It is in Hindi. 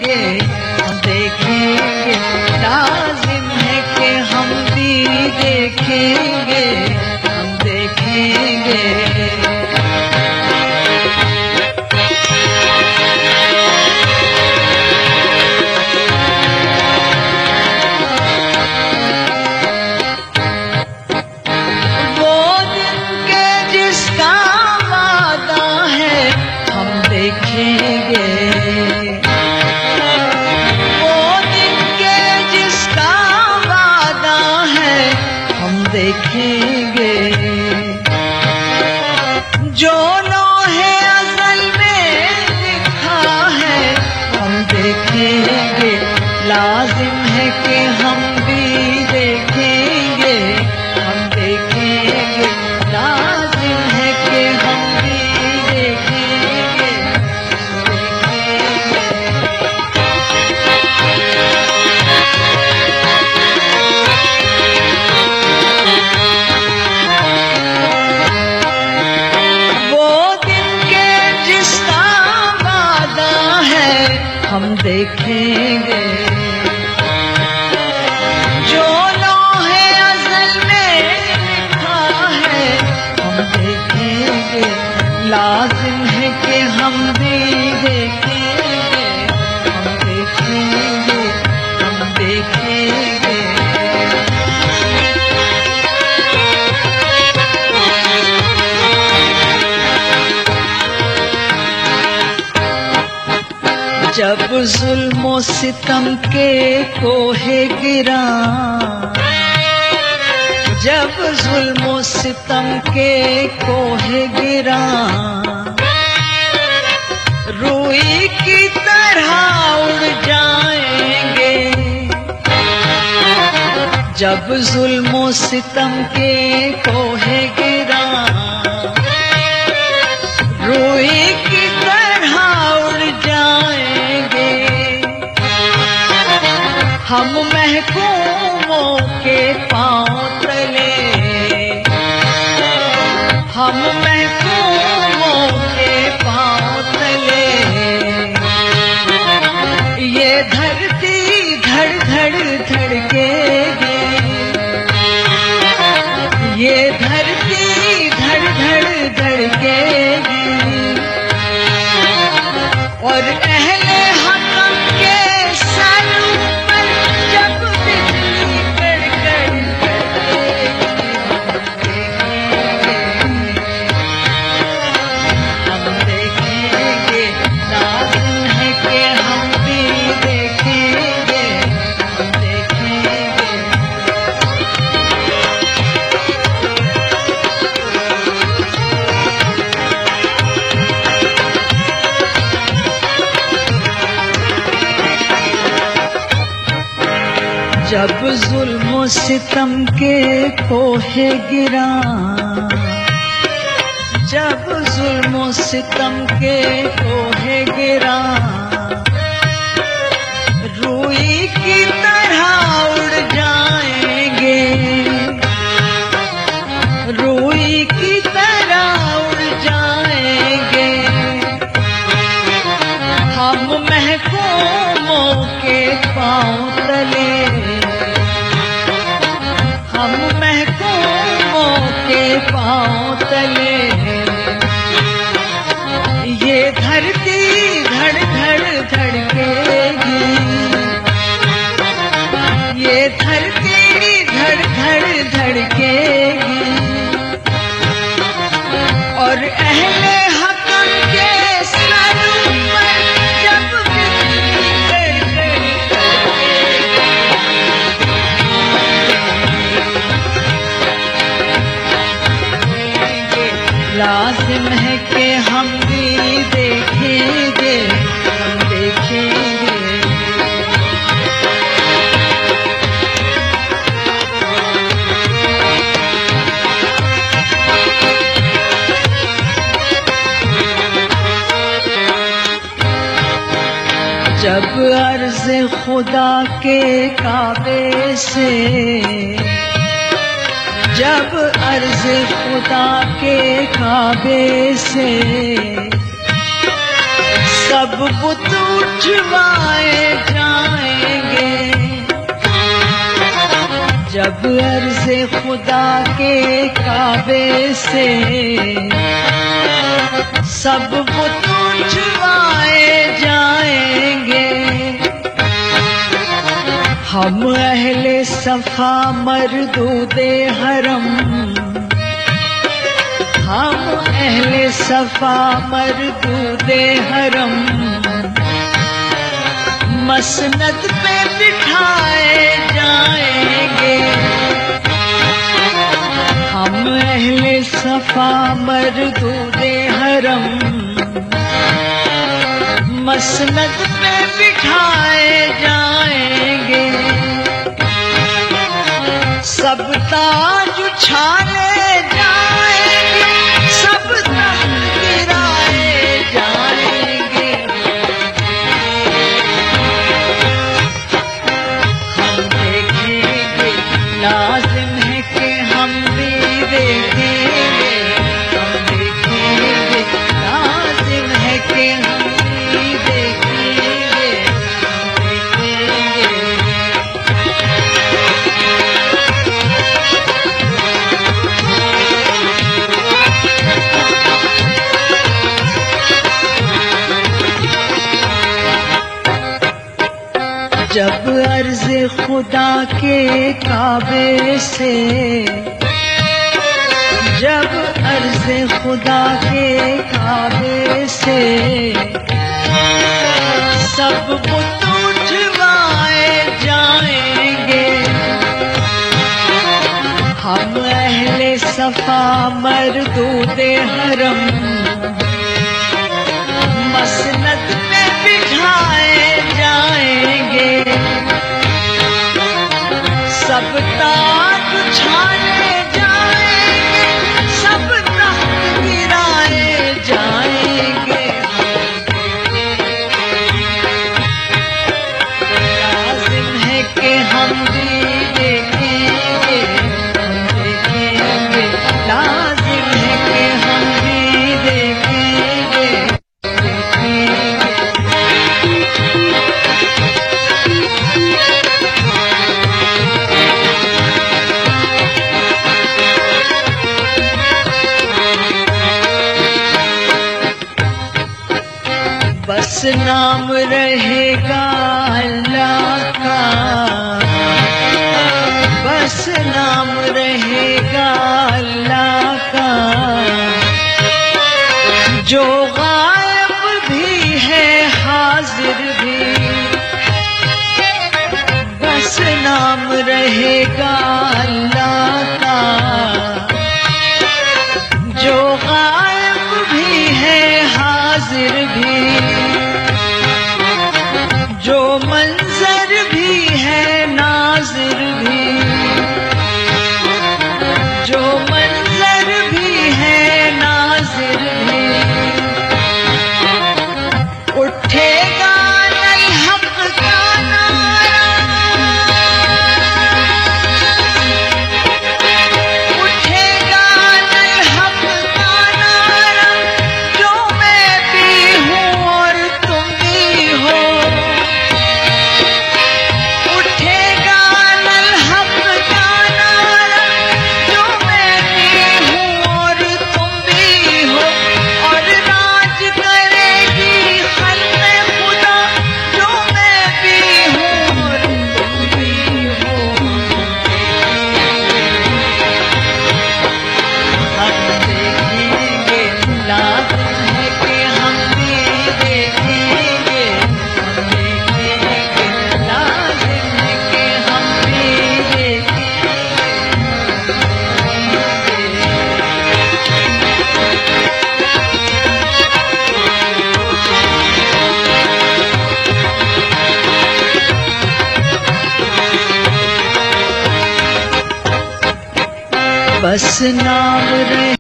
देखेंगे, हम देखेंगे, लाजिम है कि हम भी देखेंगे, हम देखेंगे। देखेंगे जो लौहे अज़ल में लिखा है, हम देखेंगे, लाजिम है कि हम भी देखेंगे, हम देखेंगे, लाजिम है कि हम भी देखेंगे, हम देखेंगे जो लौहे अज़ल में लिखा है, हम देखेंगे, लाजिम है कि हम भी देखेंगे, हम देखेंगे, हम देखेंगे। जब जुल्म सितम के कोहे गिरा, जब जुल्म सितम के कोहे गिरा, रूई की तरह उड़ जाएंगे। जब जुल्म सितम के कोहे गिरा, रूई की तरह उड़ जाएंगे। हम महकूमों के पांव तले, हम महकूमों के पांव तले, ये धरती धड़ धड़ धड़केगी, ये धरती धड़ धड़ धड़केगी। और अहले हक़ के सर पर जब बिजली कड़कड़ हम देखेंगे, लाज़िम है कि हम भी देखेंगे, हम देखेंगे। जब जुल्म सितम के कोहे गिरा, जब जुल्म सितम के कोहे गिरा, रूई की तरह उड़ जाएंगे, रूई की तरह उड़ जाएंगे। हम महकूमों के पांव तले, हम महकूमों के पांव तले, ये धरती धड़ धड़ धड़केगी, ये धरती धड़ धड़ धड़केगी। और अहले हक़ के सर पर जब लाज़िम है कि हम भी देखेंगे, हम देखेंगे। जब अर्ज़ खुदा के काबे से, जब अर्ज़ खुदा के काबे से सब बुत उठवाए जाएंगे। जब अर्ज़े खुदा के काबे से सब बुत उठवाए जाएंगे। हम अहले सफा मरदूदे हरम, हम अहले सफा मरदूदे हरम, मसनद पे बिठाए जाएंगे। हम अहले सफा मरदूदे हरम, मसनद पे बिठाए जाएंगे। सब ताज उछाले जाएंगे, सब तख्त गिराए जाएंगे। हम देखेंगे, लाजिम है कि हम भी देखेंगे। हम देखेंगे, लाजिम है कि हम भी देखेंगे। हम देखेंगे। जब अर्ज़े खुदा के काबे से, जब अर्ज़े खुदा के काबे से सब बुत उठवाए जाएंगे। हम अहले सफा मरदूदे हरम, मसनद पे बिठाए जाएंगे। सब ताज उछाले जाएंगे, सब तख्त गिराए जाएंगे। लाजिम है कि हम भी देखेंगे। हम देखेंगे, लाजिम है कि हम भी देखेंगे। देखेंगे। बस नाम रहेगा अल्लाह का, बस नाम रहेगा अल्लाह का। जो गायब भी है हाजिर भी, बस नाम रहेगा अल्लाह का। जो गायब भी है हाजिर भी, जो मंजर भी है नाजिर भी, जो मंजर भी है नाजिर भी। उठेगा नई हक का नारा, उठेगा नई हक का नारा। जो मैं भी हूँ और तुम भी हो, उठेगा नल हक का नारा। जो मैं भी हूँ और तुम भी हो, और राज करेगी खल्क़े खुदा। जो मैं भी हूँ और तुम भी हो। हम देखेंगे, लाजिम है कि हम भी देखेंगे। हम देखेंगे, लाजिम है कि हम भी देखेंगे। बस नाम रहे